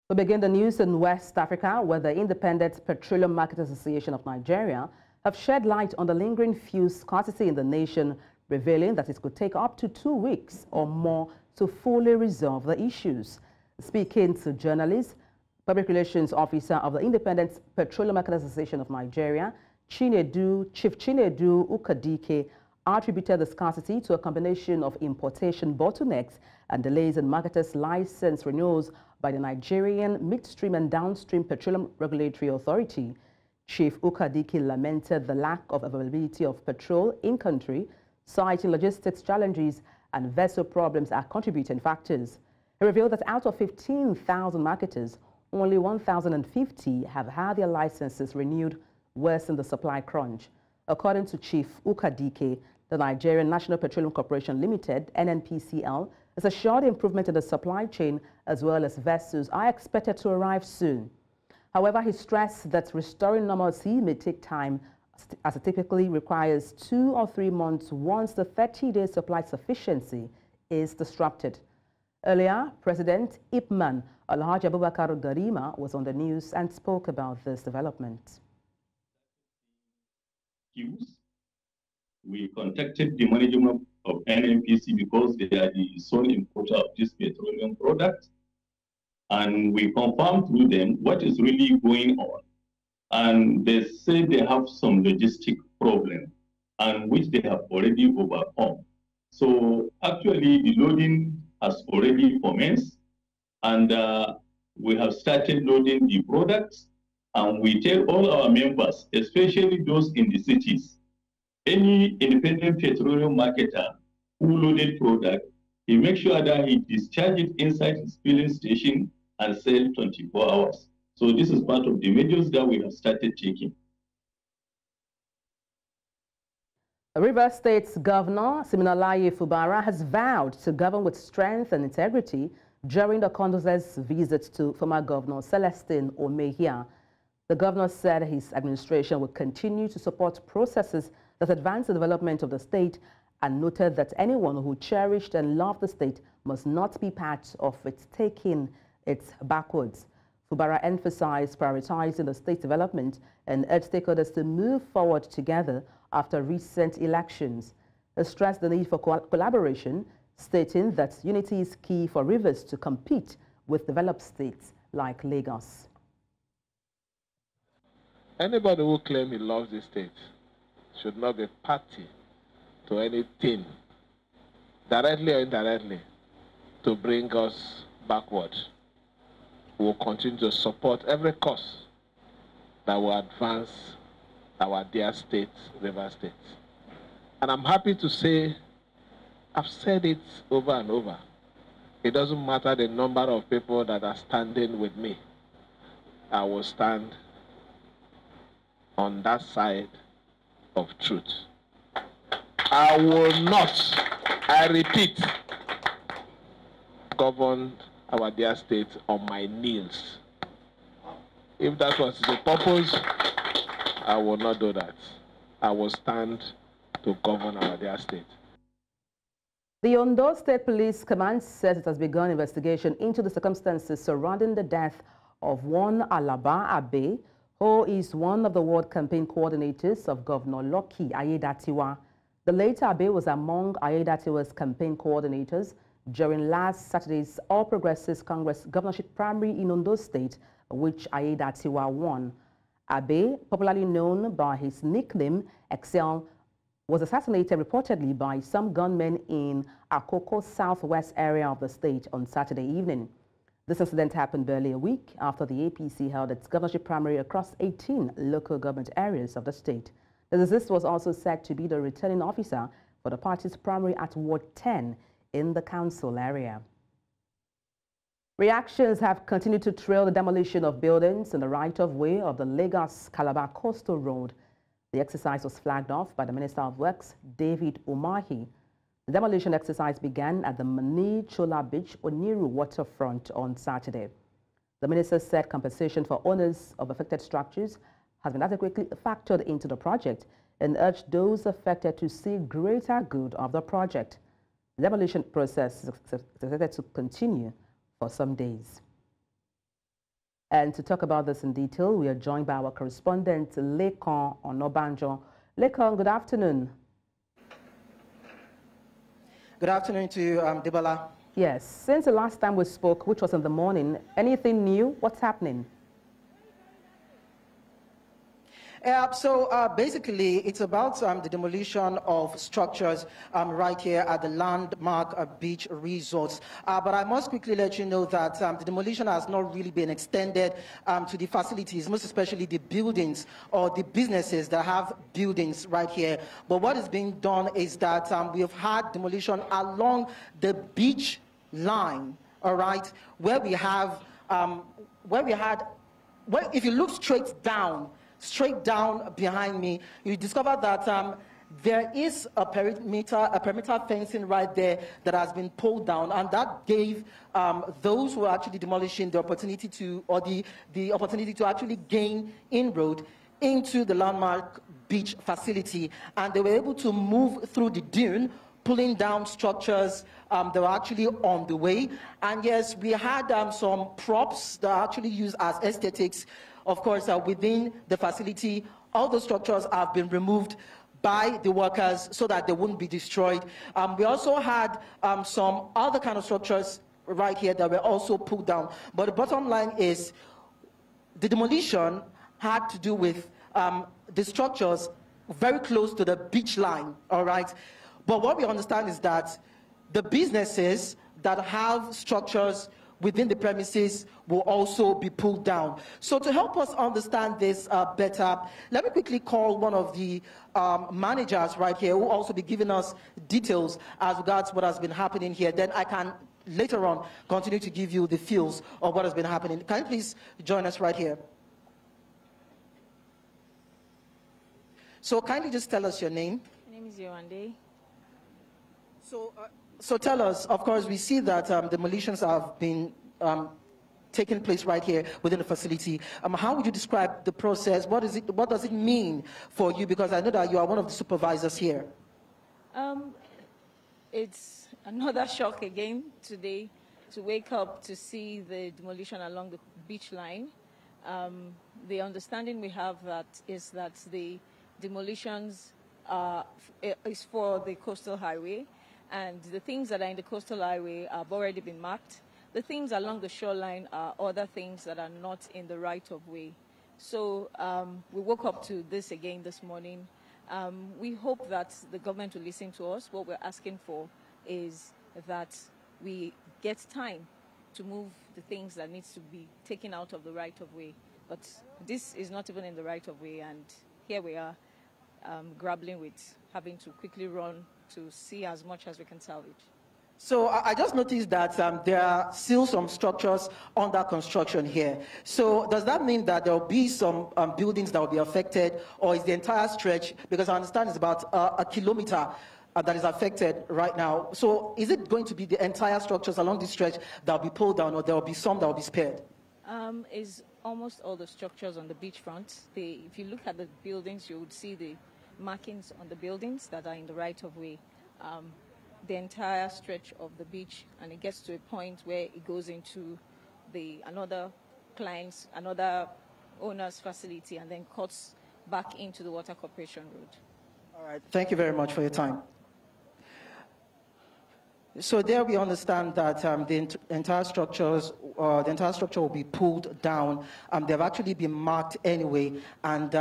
We begin the news in West Africa, where the Independent Petroleum Marketers Association of Nigeria have shed light on the lingering fuel scarcity in the nation, revealing that it could take up to 2 weeks or more to fully resolve the issues. Speaking to journalists, Public Relations Officer of the Independent Petroleum Marketers Association of Nigeria, Chief Chinedu Ukadike, attributed the scarcity to a combination of importation bottlenecks and delays in marketers' license renewals by the Nigerian Midstream and Downstream Petroleum Regulatory Authority. Chief Ukadike lamented the lack of availability of petrol in country, citing logistics challenges and vessel problems are contributing factors. He revealed that out of 15,000 marketers, only 1,050 have had their licenses renewed, worsening the supply crunch. According to Chief Ukadike, the Nigerian National Petroleum Corporation Limited, NNPCL, has assured improvement in the supply chain as well as vessels are expected to arrive soon. However, he stressed that restoring normalcy may take time, as it typically requires 2 or 3 months once the 30-day supply sufficiency is disrupted. Earlier, President IPMAN Alhaji Abubakar Garima was on the news and spoke about this development. We contacted the management of NNPC because they are the sole importer of this petroleum product, and we confirmed through them what is really going on. And they say they have some logistic problem, and which they have already overcome. So actually, the loading has already commenced, and we have started loading the products. And we tell all our members, especially those in the cities, any independent petroleum marketer who loaded product, he makes sure that he discharges it inside his filling station and sell 24 hours. So this is part of the measures that we have started taking. Rivers State's Governor, Siminalayi Fubara, has vowed to govern with strength and integrity during the condolence visit to former Governor Celestine Omehia. The governor said his administration will continue to support processes that advance the development of the state and noted that anyone who cherished and loved the state must not be part of its taking it backwards. Fubara emphasized prioritizing the state's development and urged stakeholders to move forward together after recent elections. He stressed the need for collaboration, stating that unity is key for Rivers to compete with developed states like Lagos. Anybody who claims he loves the state should not be party to anything, directly or indirectly, to bring us backward. We will continue to support every cause that will advance our dear state, River State. And I'm happy to say, I've said it over and over, it doesn't matter the number of people that are standing with me, I will stand on that side of truth. I will not, I repeat, govern our dear state on my knees. If that was the purpose, I will not do that. I will stand to govern our dear state. The Oyo State Police Command says it has begun investigation into the circumstances surrounding the death of one Alaba Abe, who is one of the ward campaign coordinators of Governor Lucky Ayedatiwa. The late Abe was among Ayedatiwa's campaign coordinators during last Saturday's All Progressives Congress governorship primary in Oyo State, which Ayedatiwa won. Abe, popularly known by his nickname Excel, was assassinated reportedly by some gunmen in Akoko southwest area of the state on Saturday evening. This incident happened barely a week after the APC held its governorship primary across 18 local government areas of the state. The deceased was also said to be the returning officer for the party's primary at Ward 10 in the council area. Reactions have continued to trail the demolition of buildings in the right-of-way of the Lagos-Calabar Coastal Road. The exercise was flagged off by the Minister of Works, David Umahi. The demolition exercise began at the Mani Chola Beach, Oniru waterfront on Saturday. The minister said compensation for owners of affected structures has been adequately factored into the project and urged those affected to see greater good of the project. The demolition process is expected to continue for some days. And to talk about this in detail, we are joined by our correspondent, Lekan Onobanjo. Lekan, good afternoon. Good afternoon to you, Debola. Yes, since the last time we spoke, which was in the morning, anything new? What's happening? Basically, it's about the demolition of structures right here at the landmark beach resorts. But I must quickly let you know that the demolition has not really been extended to the facilities, most especially the buildings or the businesses that have buildings right here. But what is being done is that we have had demolition along the beach line, all right, where we have, if you look straight down behind me, you discover that there is a perimeter fencing right there that has been pulled down, and that gave those who are actually demolishing the opportunity to, or the opportunity to actually gain inroad into the landmark beach facility, and they were able to move through the dune, pulling down structures that were actually on the way. And yes, we had some props that are actually used as aesthetics. Of course, within the facility, all the structures have been removed by the workers so that they wouldn't be destroyed. We also had some other kind of structures right here that were also pulled down. But the bottom line is the demolition had to do with the structures very close to the beach line, all right? But what we understand is that the businesses that have structures within the premises will also be pulled down. So to help us understand this better, let me quickly call one of the managers right here who will also be giving us details as regards what has been happening here. Then I can later on continue to give you the feels of what has been happening. Can you please join us right here? So kindly just tell us your name. My name is Yewande. So tell us, of course, we see that demolitions have been taking place right here within the facility. How would you describe the process? What does it mean for you? Because I know that you are one of the supervisors here. It's another shock again today to wake up to see the demolition along the beach line. The understanding we have is that the demolitions is for the coastal highway. And the things that are in the coastal highway have already been marked. The things along the shoreline are other things that are not in the right-of-way. So we woke up to this again this morning. We hope that the government will listen to us. What we're asking for is that we get time to move the things that needs to be taken out of the right-of-way. But this is not even in the right-of-way, and here we are grappling with having to quickly run to see as much as we can salvage. So I just noticed that there are still some structures under construction here. So does that mean that there will be some buildings that will be affected, or is the entire stretch, because I understand it's about a kilometer that is affected right now. So is it going to be the entire structures along this stretch that will be pulled down, or there will be some that will be spared? Is almost all the structures on the beachfront. If you look at the buildings, you would see the markings on the buildings that are in the right-of-way. The entire stretch of the beach, and it gets to a point where it goes into another owner's facility, and then cuts back into the Water Corporation Road. All right, thank you very much for your time. So there we understand that the entire structure will be pulled down. They've actually been marked anyway, and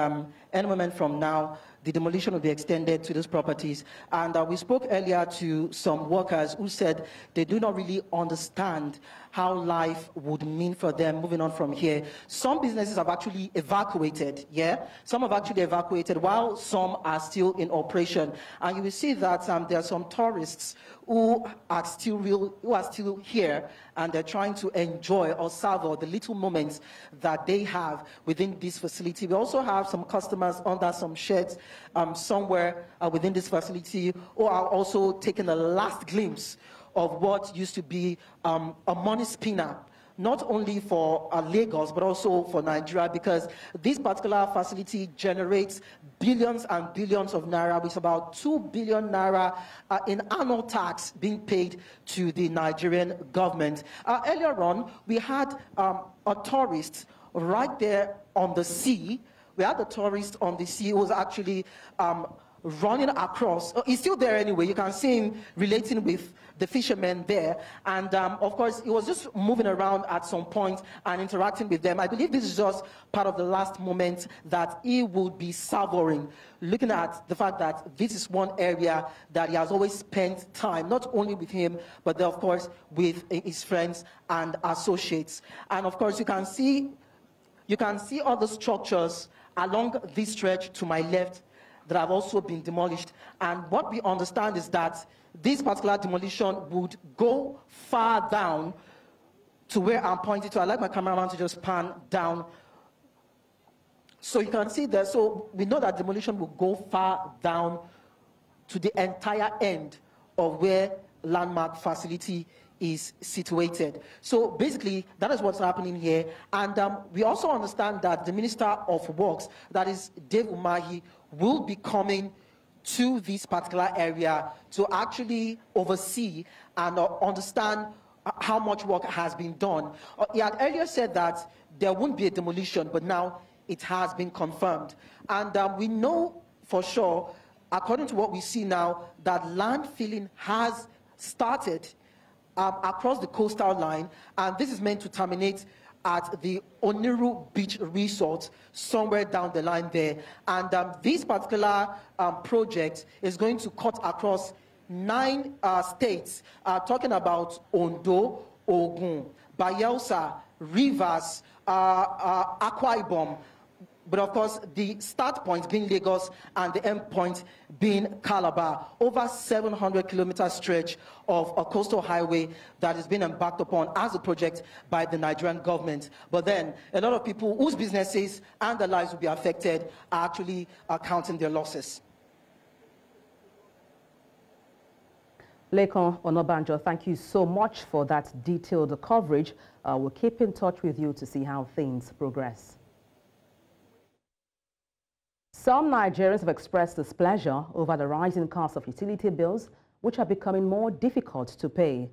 any moment from now, the demolition will be extended to those properties. And we spoke earlier to some workers who said they do not really understand how life would mean for them moving on from here. Some businesses have actually evacuated, yeah? Some have actually evacuated while some are still in operation. And you will see that there are some tourists who are still here, and they're trying to enjoy or savor the little moments that they have within this facility. We also have some customers under some sheds somewhere within this facility who are also taking a last glimpse of what used to be a money spinner not only for Lagos, but also for Nigeria, because this particular facility generates billions and billions of naira, with about 2 billion naira in annual tax being paid to the Nigerian government. Earlier on, we had a tourist right there on the sea. We had the tourist on the sea who was actually running across. He's still there anyway. You can see him relating with the fishermen there. And of course, he was just moving around at some point and interacting with them. I believe this is just part of the last moment that he would be savoring, looking at the fact that this is one area that he has always spent time, not only with him, but of course with his friends and associates. And of course, you can see all the structures along this stretch to my left that have also been demolished. And what we understand is that this particular demolition would go far down to where I'm pointing to. I'd like my cameraman to just pan down. So you can see there, so we know that demolition will go far down to the entire end of where landmark facility is situated. So basically, that is what's happening here. And we also understand that the Minister of Works, that is Dave Umahi, will be coming to this particular area to actually oversee and understand how much work has been done. He had earlier said that there wouldn't be a demolition, but now it has been confirmed. And we know for sure, according to what we see now, that land filling has started across the coastal line, and this is meant to terminate at the Oniru Beach Resort, somewhere down the line there. And this particular project is going to cut across 9 states, talking about Ondo, Ogun, Bayelsa, Rivers, Akwa Ibom, but of course the start point being Lagos and the end point being Calabar. Over 700-kilometer stretch of a coastal highway that is being embarked upon as a project by the Nigerian government. But then a lot of people whose businesses and their lives will be affected are actually counting their losses. Lekon Onobanjo, thank you so much for that detailed coverage. We'll keep in touch with you to see how things progress. Some Nigerians have expressed displeasure over the rising cost of utility bills, which are becoming more difficult to pay.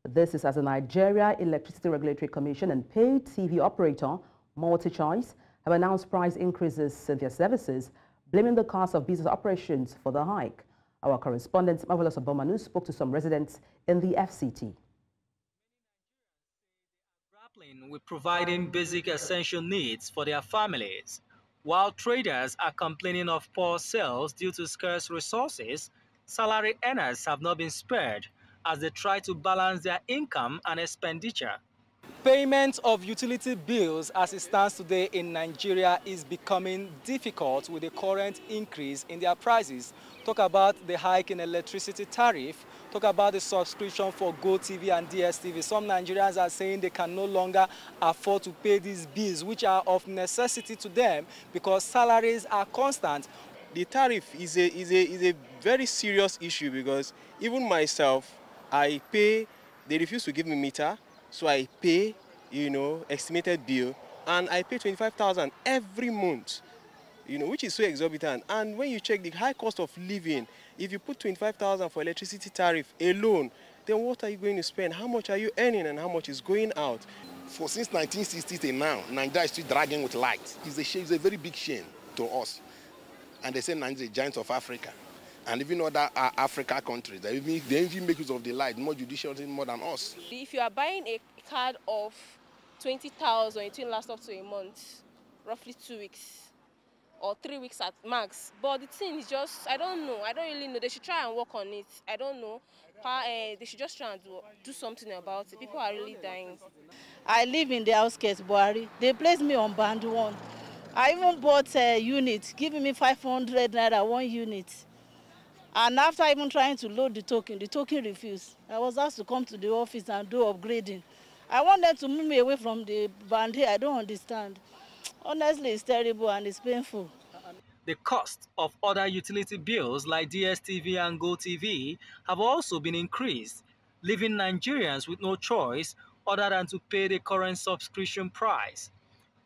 This is as the Nigeria Electricity Regulatory Commission and paid TV operator, MultiChoice, have announced price increases in their services, blaming the cost of business operations for the hike. Our correspondent, Marvelous Obomanu, spoke to some residents in the FCT. Grappling with providing basic essential needs for their families. While traders are complaining of poor sales due to scarce resources, salary earners have not been spared as they try to balance their income and expenditure. Payment of utility bills as it stands today in Nigeria is becoming difficult with the current increase in their prices. Talk about the hike in electricity tariff, talk about the subscription for GoTV and DSTV. Some Nigerians are saying they can no longer afford to pay these bills, which are of necessity to them because salaries are constant. The tariff is a very serious issue because even myself, I pay, they refuse to give me meter, so I pay, estimated bill, and I pay 25,000 every month, which is so exorbitant. And when you check the high cost of living, if you put 25,000 for electricity tariff alone, then what are you going to spend? How much are you earning and how much is going out? Since 1960 till now, Nigeria is still dragging with light. It's a very big shame to us. And they say Nigeria is the giant of Africa. And even other Africa countries, they even make use of the light, more judicially, more than us. If you are buying a card of 20,000, it will last up to a month, roughly 2 weeks or 3 weeks at max. But the thing is just, I don't know. I don't really know. They should try and work on it. I don't know. They should just try and do something about it. People are really dying. I live in the outskirts, Buhari. They placed me on band 1. I even bought a unit, giving me 500 naira 1 unit. And after even trying to load the token refused. I was asked to come to the office and do upgrading. I want them to move me away from the band here. I don't understand. Honestly, it's terrible and it's painful. The cost of other utility bills like DSTV and GoTV have also been increased, leaving Nigerians with no choice other than to pay the current subscription price.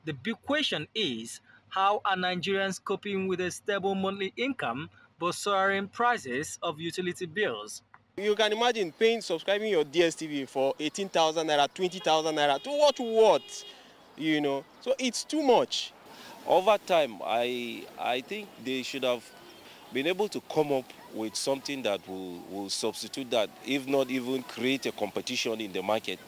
The big question is, how are Nigerians coping with a stable monthly income but soaring prices of utility bills? You can imagine subscribing your DSTV for 18,000 naira, 20,000 naira to watch what? You know, so it's too much. Over time, I think they should have been able to come up with something that will substitute that, if not even create a competition in the market.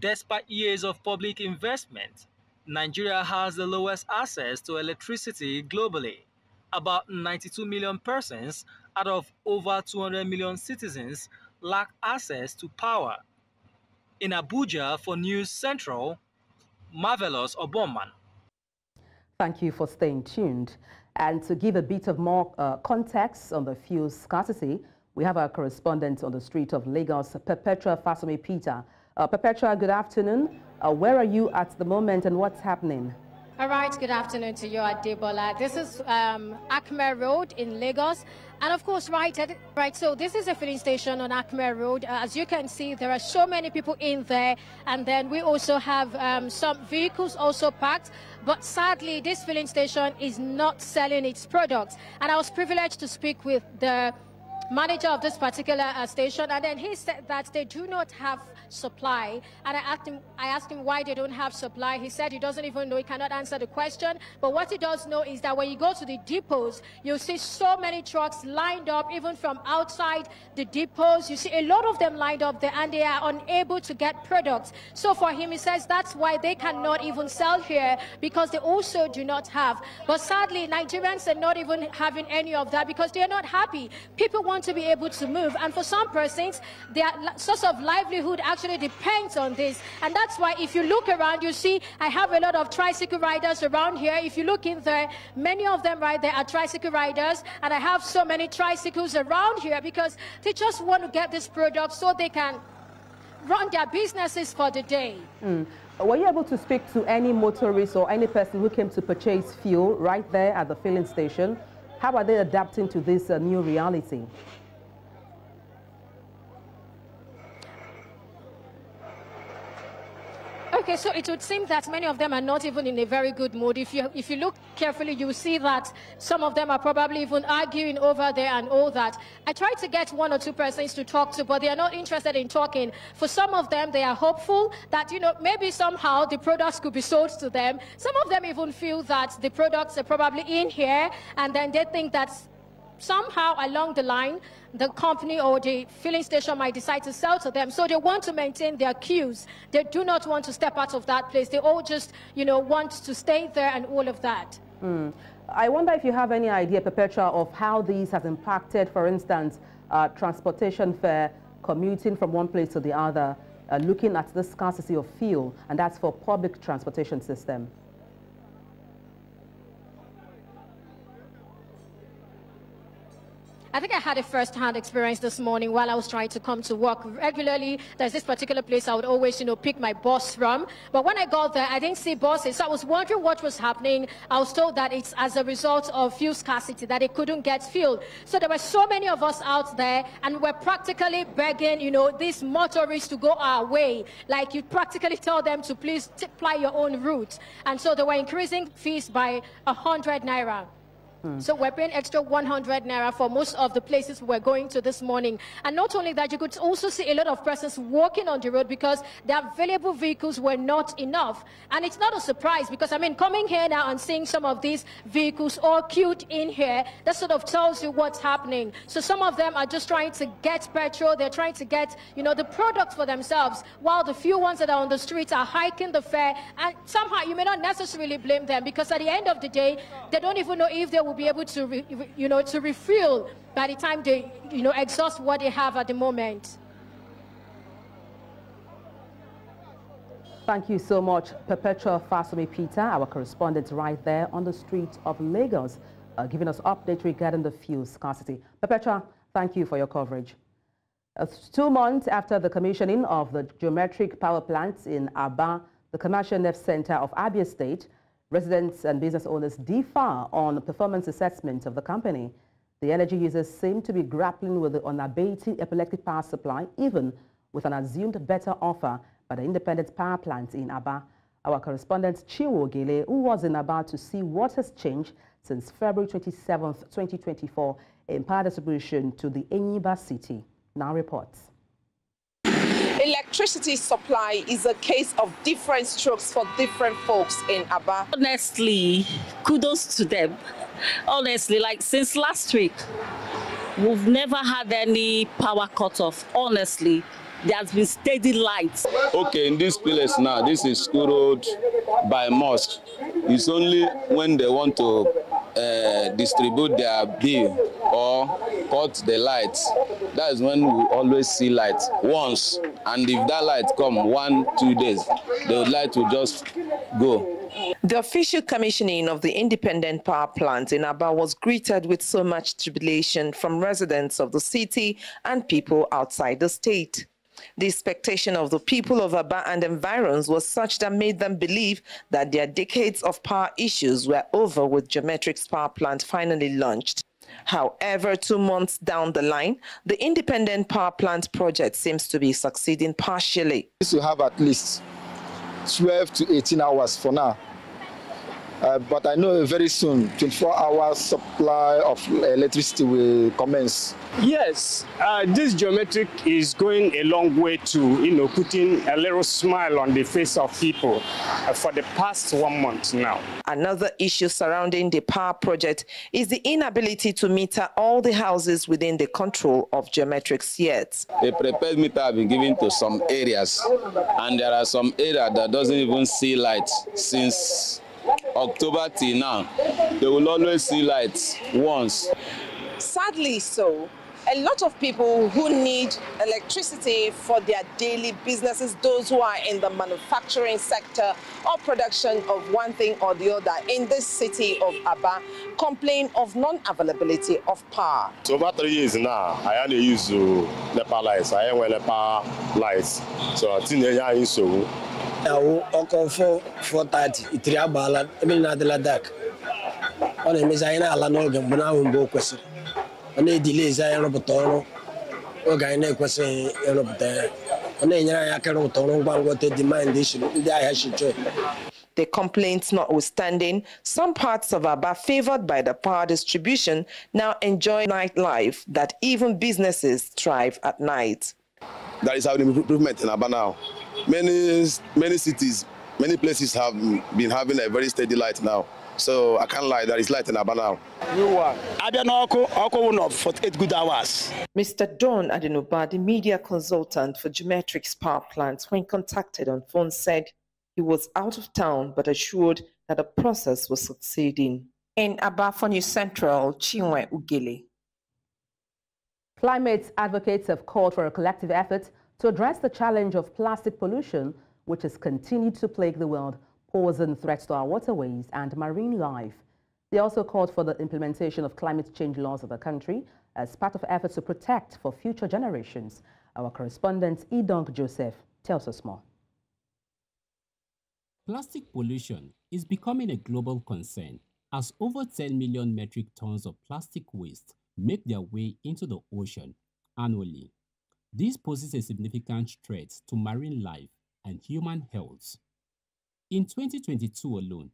Despite years of public investment, Nigeria has the lowest access to electricity globally. About 92 million persons out of over 200 million citizens lack access to power. In Abuja for News Central, Marvelous Oboman. Thank you for staying tuned. And to give a bit of more context on the fuel scarcity, we have our correspondent on the street of Lagos, Perpetua Fasome Peter. Perpetua, good afternoon. Where are you at the moment and what's happening? All right, good afternoon to you, Adebola. This is Akme Road in Lagos. And of course, so this is a filling station on Akme Road. As you can see, there are so many people in there. And then we also have some vehicles also parked. But sadly, this filling station is not selling its products. And I was privileged to speak with the manager of this particular station, and then he said that they do not have supply. And I asked him why they don't have supply. He said he doesn't even know, he cannot answer the question. But what he does know is that when you go to the depots, you'll see so many trucks lined up, even from outside the depots. You see a lot of them lined up there, and they are unable to get products. So for him, he says that's why they cannot even sell here, because they also do not have. But sadly, Nigerians are not even having any of that because they are not happy. People want to be able to move, and for some persons their source of livelihood actually depends on this. And that's why if you look around, you see I have a lot of tricycle riders around here. If you look in there, many of them right there are tricycle riders, and I have so many tricycles around here because they just want to get this product so they can run their businesses for the day. Were you able to speak to any motorist or any person who came to purchase fuel right there at the filling station? How are they adapting to this new reality? Okay, so it would seem that many of them are not even in a very good mood. If you look carefully, you will see that some of them are probably even arguing over there and all that. I tried to get one or two persons to talk to, but they are not interested in talking. For some of them, they are hopeful that, you know, maybe somehow the products could be sold to them. Some of them even feel that the products are probably in here, and then they think that somehow along the line, the company or the filling station might decide to sell to them. So they want to maintain their queues. They do not want to step out of that place. They all just, you know, want to stay there and all of that. I wonder if you have any idea, Perpetua, of how this has impacted, for instance, transportation fare, commuting from one place to the other, looking at the scarcity of fuel, and that's for public transportation system. I think I had a first-hand experience this morning while I was trying to come to work. Regularly, there's this particular place I would always, you know, pick my bus from. But when I got there, I didn't see buses. So I was wondering what was happening. I was told that it's as a result of fuel scarcity, that they couldn't get fuel. So there were so many of us out there, and we're practically begging, you know, these motorists to go our way. Like, you practically tell them to please ply your own route. And so they were increasing fees by 100 naira. So we're paying extra 100 naira for most of the places we're going to this morning. And not only that, you could also see a lot of persons walking on the road because the available vehicles were not enough. And it's not a surprise because, I mean, coming here now and seeing some of these vehicles all queued in here, that sort of tells you what's happening. So some of them are just trying to get petrol. They're trying to get, you know, the products for themselves, while the few ones that are on the streets are hiking the fare. And somehow you may not necessarily blame them because at the end of the day, they don't even know if they will be able to, to refuel by the time they, exhaust what they have at the moment. Thank you so much, Perpetua Fasome Peter, our correspondent right there on the street of Lagos, giving us updates regarding the fuel scarcity. Perpetua, thank you for your coverage. 2 months after the commissioning of the geometric power plants in Aba, the commercial nerve center of Oyo State, residents and business owners differ on performance assessment of the company. The energy users seem to be grappling with the unabated epileptic power supply, even with an assumed better offer by the independent power plant in Aba. Our correspondent Chiwo Gele, who was in Aba to see what has changed since February 27th, 2024, in power distribution to the Enyiba city, now reports. Electricity supply is a case of different strokes for different folks in Aba. Honestly, kudos to them. Honestly, like since last week, we've never had any power cut off. Honestly, there has been steady lights. Okay, in this place now, this is School Road by Mosque. It's only when they want to distribute their bill or cut the lights. That is when we always see lights once. And if that light come 1-2 days, the light will just go. The official commissioning of the independent power plant in Aba was greeted with so much jubilation from residents of the city and people outside the state. The expectation of the people of Aba and environs was such that made them believe that their decades of power issues were over with Geometric's power plant finally launched. However, 2 months down the line, the independent power plant project seems to be succeeding partially. We should have at least 12 to 18 hours for now. But I know very soon, 24-hour supply of electricity will commence. Yes, this Geometric is going a long way to, putting a little smile on the face of people for the past 1 month now. Another issue surrounding the power project is the inability to meter all the houses within the control of Geometric's yet. A prepared meter have been given to some areas, and there are some areas that doesn't even see light since October till now. They will always see lights once. Sadly so, a lot of people who need electricity for their daily businesses, those who are in the manufacturing sector or production of one thing or the other in this city of Aba, complain of non-availability of power. So over 3 years now, I only use NEPA lights. I ain't wear NEPA lights. So I think I use so. Oko 4:30 itiri agbala ebe na adịla dak ọ na-emezi anyị na-ala n'oge mgbe ahụ mgbe o kwesịrị ọ na-edilezi anyị rụpụta ọrụ oge anyị na-ekwesịghị ịrụpụta ya ọ na-enyere anyị aka ịrụpụta ọrụ ngwa ngwa ote demand ndị ahịa shicho. The complaints notwithstanding, some parts of Aba favored by the power distribution now enjoy nightlife that even businesses thrive at night. That is how the improvement in Aba now. Many cities, many places have been having a very steady light now. So I can't lie, there is light in Aba now. For 8 good hours. Mr. Don Adenoba, the media consultant for Geometric's power plant, when contacted on phone, said he was out of town but assured that the process was succeeding. In Aba for News Central, Chinwe Ugele. Climate advocates have called for a collective effort to address the challenge of plastic pollution, which has continued to plague the world, posing threats to our waterways and marine life. They also called for the implementation of climate change laws of the country as part of efforts to protect for future generations. Our correspondent Idong Joseph tells us more. Plastic pollution is becoming a global concern as over 10 million metric tons of plastic waste make their way into the ocean annually. This poses a significant threat to marine life and human health. In 2022 alone,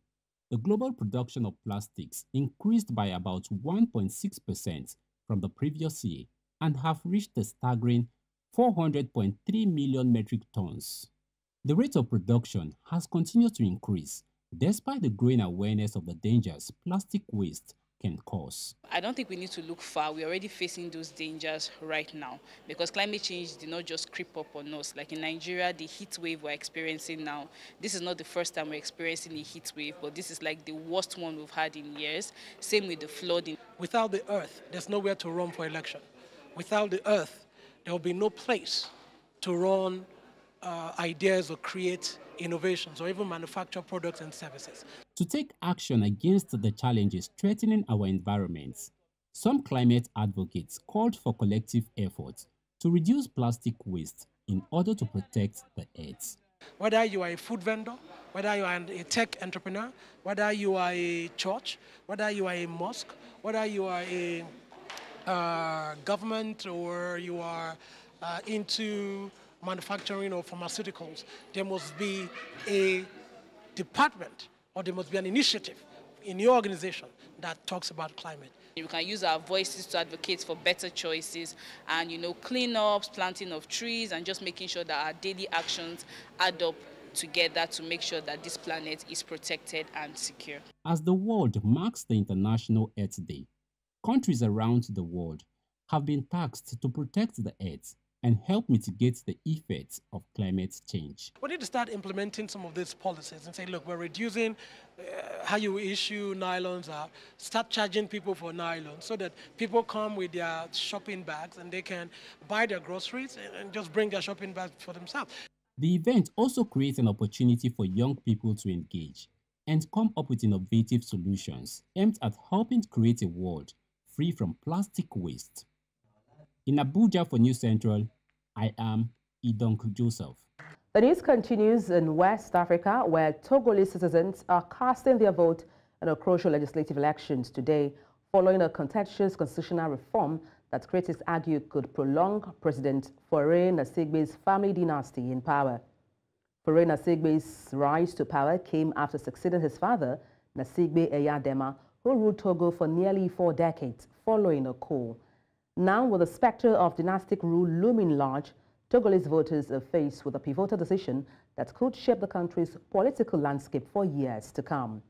the global production of plastics increased by about 1.6% from the previous year and have reached a staggering 400.3 million metric tons. The rate of production has continued to increase despite the growing awareness of the dangers plastic waste can cause. I don't think we need to look far. We're already facing those dangers right now because climate change did not just creep up on us. Like in Nigeria, the heat wave we're experiencing now, this is not the first time we're experiencing a heat wave, but this is like the worst one we've had in years. Same with the flooding. Without the earth, there's nowhere to run for election. Without the earth, there will be no place to run ideas or create innovations or even manufacture products and services. To take action against the challenges threatening our environments, some climate advocates called for collective efforts to reduce plastic waste in order to protect the earth. Whether you are a food vendor, whether you are a tech entrepreneur, whether you are a church, whether you are a mosque, whether you are a government or you are into manufacturing or pharmaceuticals, there must be a department or there must be an initiative in your organization that talks about climate. We can use our voices to advocate for better choices and, cleanups, planting of trees, and just making sure that our daily actions add up together to make sure that this planet is protected and secure. As the world marks the International Earth Day, countries around the world have been tasked to protect the Earth and help mitigate the effects of climate change. We need to start implementing some of these policies and say, look, we're reducing how you issue nylons out, start charging people for nylon so that people come with their shopping bags and they can buy their groceries and just bring their shopping bags for themselves. The event also creates an opportunity for young people to engage and come up with innovative solutions aimed at helping create a world free from plastic waste. In Abuja for News Central, I am Idonk Joseph. The news continues in West Africa, where Togolese citizens are casting their vote in a crucial legislative elections today, following a contentious constitutional reform that critics argue could prolong President Faure Gnassingbé's family dynasty in power. Faure Gnassingbé's rise to power came after succeeding his father, Gnassingbé Eyadema, who ruled Togo for nearly 4 decades, following a coup. Now, with the specter of dynastic rule looming large, Togolese voters are faced with a pivotal decision that could shape the country's political landscape for years to come.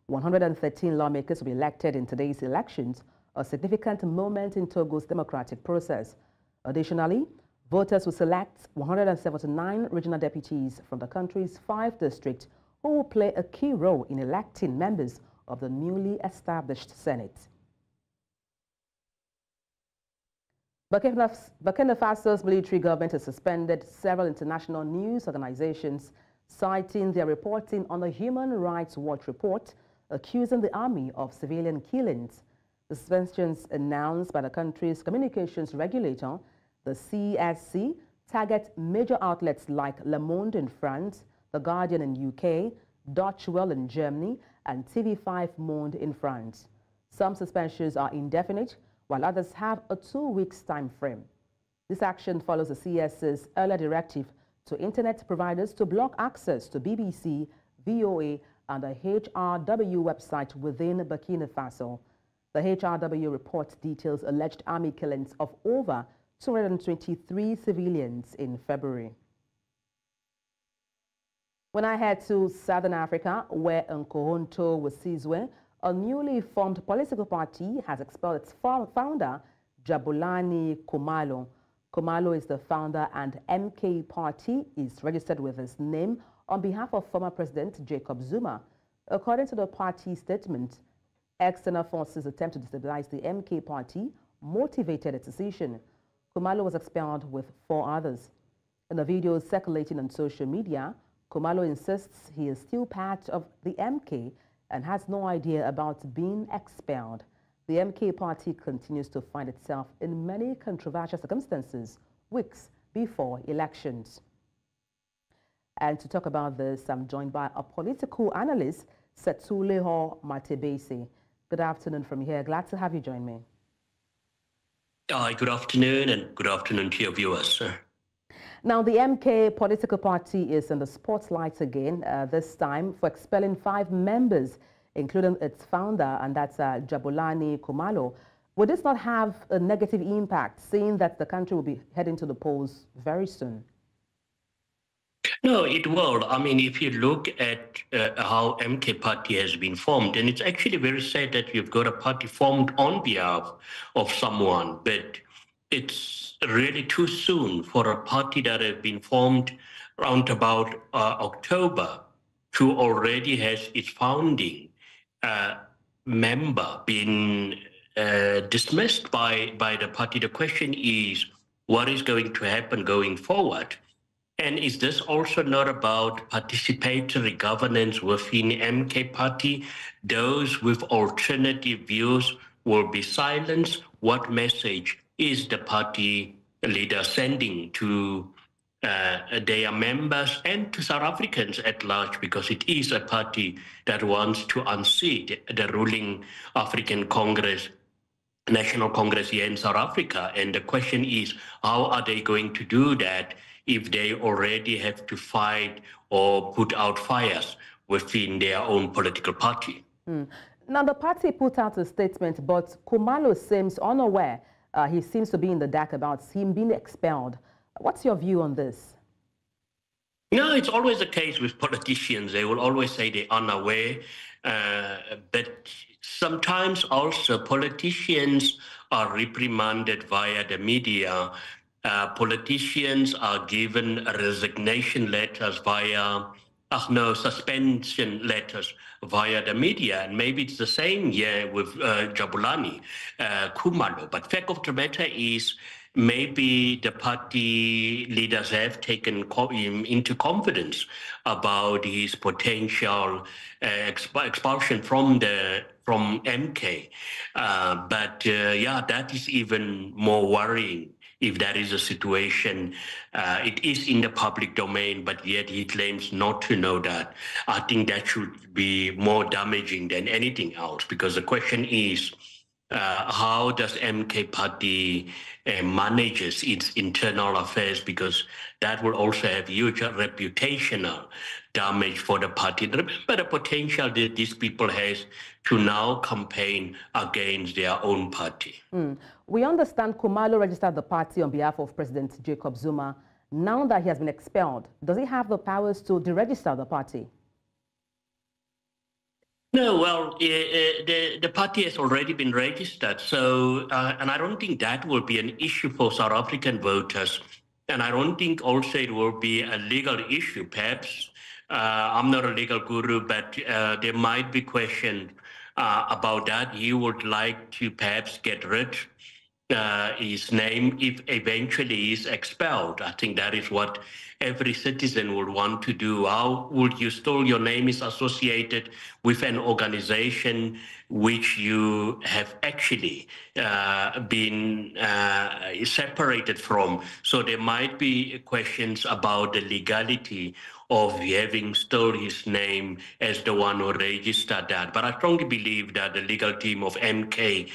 113 lawmakers will be elected in today's elections, a significant moment in Togo's democratic process. Additionally, voters will select 179 regional deputies from the country's 5 districts who will play a key role in electing members of the newly established Senate. Burkina Faso's military government has suspended several international news organizations, citing their reporting on the Human Rights Watch report, accusing the army of civilian killings. The suspensions announced by the country's communications regulator, the CSC, target major outlets like Le Monde in France, The Guardian in UK, Deutsche Welle in Germany, and TV5 Monde in France. Some suspensions are indefinite, while others have a 2-week time frame. This action follows the CS's earlier directive to internet providers to block access to BBC, VOA, and the HRW website within Burkina Faso. The HRW report details alleged army killings of over 223 civilians in February. When I head to Southern Africa, where Nkohonto Wesizwe, a newly formed political party, has expelled its founder, Jabulani Khumalo. Khumalo is the founder, and MK Party is registered with his name on behalf of former President Jacob Zuma. According to the party statement, external forces attempt to destabilize the MK Party motivated its decision. Khumalo was expelled with 4 others. In a video circulating on social media, Khumalo insists he is still part of the MK and has no idea about being expelled. The MK Party continues to find itself in many controversial circumstances weeks before elections. And to talk about this, I'm joined by a political analyst, Setsuleho Matebese. Good afternoon from here. Glad to have you join me. Good afternoon, and good afternoon to your viewers. Now, the MK political party is in the spotlight again, this time for expelling 5 members, including its founder, and that's Jabulani Khumalo. Would this not have a negative impact, seeing that the country will be heading to the polls very soon? No, it will. I mean, if you look at how MK Party has been formed, and it's actually very sad that you've got a party formed on behalf of someone, but it's really too soon for a party that has been formed around about October to already has its founding member been dismissed by the party. The question is, what is going to happen going forward? And is this also not about participatory governance within MK Party? Those with alternative views will be silenced. What message is the party leader sending to their members and to South Africans at large? Because it is a party that wants to unseat the ruling African Congress, National Congress here in South Africa. And the question is, how are they going to do that if they already have to fight or put out fires within their own political party. Now, the party put out a statement, but Khumalo seems unaware. He seems to be in the dark about him being expelled. What's your view on this? No, it's always the case with politicians. They will always say they're unaware. But sometimes also politicians are reprimanded via the media. Politicians are given resignation letters via, suspension letters via the media. And maybe it's the same here with Jabulani Khumalo. But fact of the matter is, maybe the party leaders have taken him into confidence about his potential expulsion from MK. Yeah, that is even more worrying. If that is a situation, it is in the public domain, but yet he claims not to know that. I think that should be more damaging than anything else, because the question is, how does MK party manages its internal affairs, because that will also have huge reputational damage for the party. Remember the potential that these people has to now campaign against their own party. We understand Khumalo registered the party on behalf of President Jacob Zuma. Now that he has been expelled, does he have the powers to deregister the party? No, well, the party has already been registered, so and I don't think that will be an issue for South African voters, and I don't think also it will be a legal issue. Perhaps I'm not a legal guru, but there might be questions about that. He would like to perhaps get rid his name if eventually he's expelled. I think that is what every citizen would want to do. How would you still, your name is associated with an organization which you have actually been separated from? So there might be questions about the legality of having still his name as the one who registered that. But I strongly believe that the legal team of MK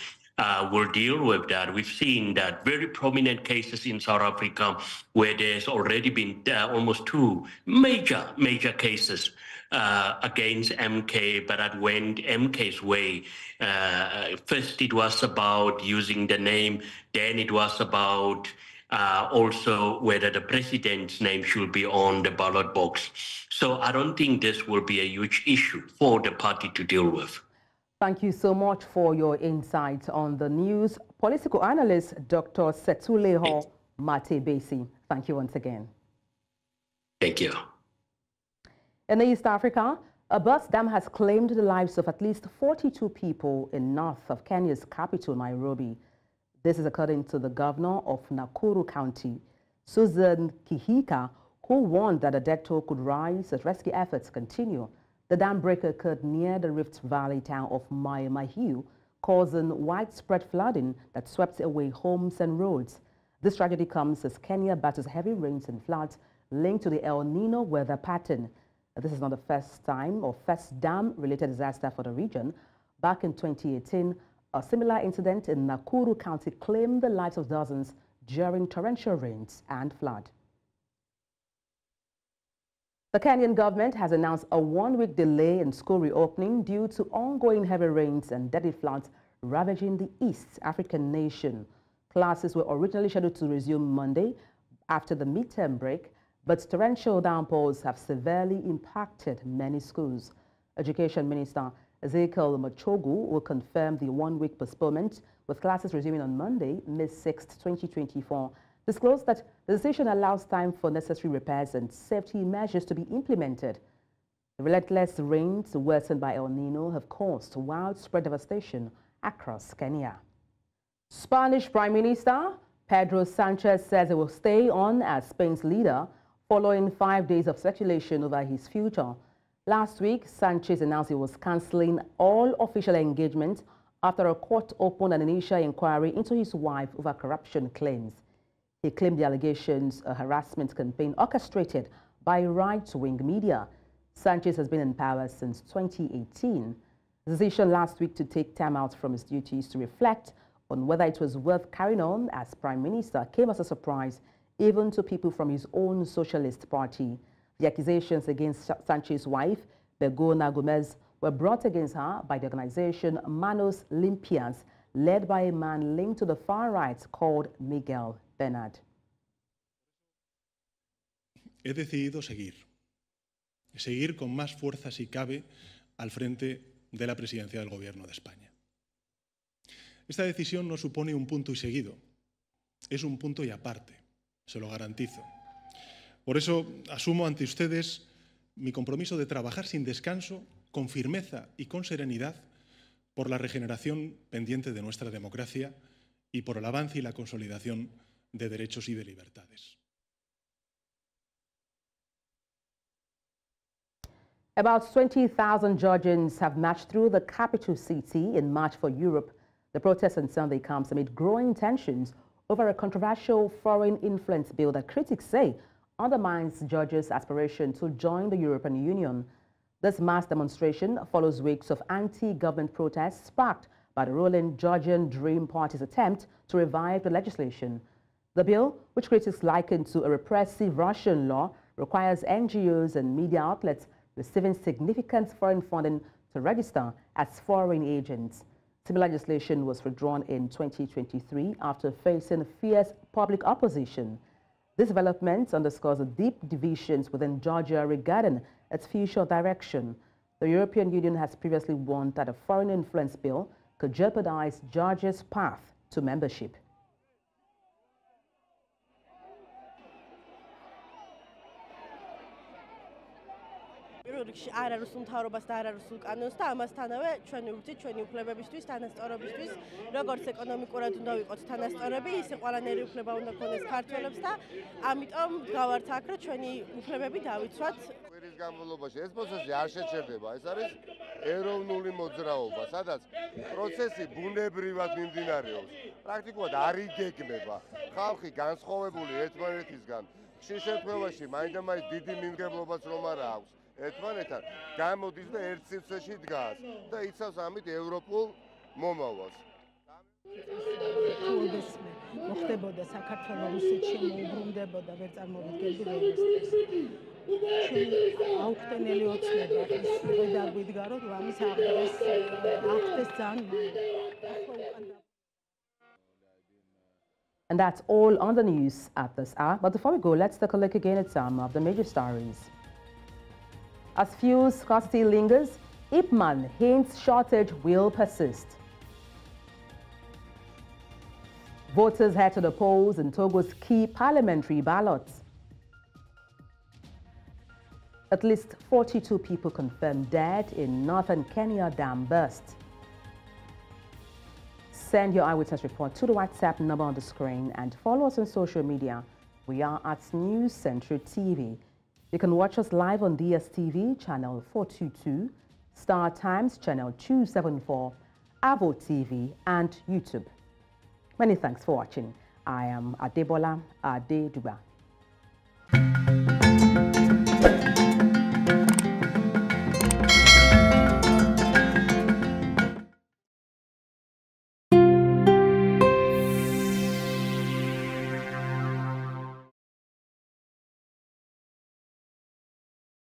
will deal with that. We've seen that very prominent cases in South Africa where there's already been almost two major cases against MK, but that went MK's way. First, it was about using the name. Then it was about also whether the president's name should be on the ballot box. So I don't think this will be a huge issue for the party to deal with. Thank you so much for your insight on the news. Political analyst Dr. Setuleho Matebesi. Thank you once again. Thank you. In East Africa, a burst dam has claimed the lives of at least 42 people in north of Kenya's capital, Nairobi. This is according to the governor of Nakuru County, Susan Kihika, who warned that the death toll could rise as rescue efforts continue. The dam break occurred near the Rift Valley town of Mai Mahiu, causing widespread flooding that swept away homes and roads. This tragedy comes as Kenya battles heavy rains and floods linked to the El Nino weather pattern. This is not the first time or first dam-related disaster for the region. Back in 2018, a similar incident in Nakuru County claimed the lives of dozens during torrential rains and flood. The Kenyan government has announced a one-week delay in school reopening due to ongoing heavy rains and deadly floods ravaging the East African nation. Classes were originally scheduled to resume Monday after the midterm break, but torrential downpours have severely impacted many schools. Education Minister Ezekiel Machogu will confirm the one-week postponement, with classes resuming on Monday, May 6, 2024. Disclosed that the decision allows time for necessary repairs and safety measures to be implemented. The relentless rains worsened by El Nino have caused widespread devastation across Kenya. Spanish Prime Minister Pedro Sanchez says he will stay on as Spain's leader following 5 days of speculation over his future. Last week, Sanchez announced he was cancelling all official engagements after a court opened an initial inquiry into his wife over corruption claims. He claimed the allegations a harassment campaign orchestrated by right-wing media. Sanchez has been in power since 2018. The decision last week to take time out from his duties to reflect on whether it was worth carrying on as Prime Minister came as a surprise even to people from his own socialist party. The accusations against Sanchez's wife, Begona Gomez, were brought against her by the organization Manos Limpias, led by a man linked to the far right called Miguel Bernard. He decidido seguir con más fuerza si cabe al frente de la presidencia del Gobierno de España. Esta decisión no supone un punto y seguido, es un punto y aparte, se lo garantizo. Por eso asumo ante ustedes mi compromiso de trabajar sin descanso, con firmeza y con serenidad, por la regeneración pendiente de nuestra democracia y por el avance y la consolidación de derechos y de libertades. About 20,000 Georgians have marched through the capital city in March for Europe. The protest on Sunday comes amid growing tensions over a controversial foreign influence bill that critics say undermines Georgia's aspiration to join the European Union. This mass demonstration follows weeks of anti-government protests sparked by the ruling Georgian Dream Party's attempt to revive the legislation. The bill, which critics liken to a repressive Russian law, requires NGOs and media outlets receiving significant foreign funding to register as foreign agents. Similar legislation was withdrawn in 2023 after facing fierce public opposition. This development underscores the deep divisions within Georgia regarding its future direction. The European Union has previously warned that a foreign influence bill could jeopardize Georgia's path to membership. რიგში არ არის უმთავრობას და არ არის უკანონს და ამასთანავე ჩვენი ურთით ჩვენი უფლებებისთვის თანასწორობისთვის როგორც ეკონომიკურად უნდა ვიყოთ თანასწორები ისე ყველანაირი უფლება უნდა გქონდეს ქართველებს და ამიტომ გავართ აქ რომ ჩვენი უფლებები დავიცვათ კვირის განმავლობაში ეს პროცესი არ შეჩერდება ეს არის ეროვნული მოძრაობა სადაც პროცესი ბუნებრივად მიმდინარეობს პრაქტიკულად არ იგეგმება ხალხი განსხვავებული ერთმანეთისგან ხშირ შემთხვევაში მაინდამაინც დიდი მიმგებლობაც რომ არ აქვს ერთმანეთთან გამოდის და ერთ სივრცეში დგას და იცავს ამით ევროპულ მომავალს. მოხდებოდა საქართველოს რუსეთში მოუბრუნდებოდა ვერ წარმოვიდგენდი რეალისტებს. აუხტენელი ოცნება ის და გვიდგარო რომ ამის აღდგეს ძალიან And that's all on the news at this hour. But before we go, let's take a look again at some of the major stories. As fuel scarcity lingers, IPMAN hints shortage will persist. Voters head to the polls in Togo's key parliamentary ballots. At least 42 people confirmed dead in northern Kenya dam burst. Send your eyewitness report to the WhatsApp number on the screen and follow us on social media. We are at News Central TV. You can watch us live on DSTV channel 422, Star Times channel 274, Avo TV and YouTube. Many thanks for watching. I am Adebola Adeduba.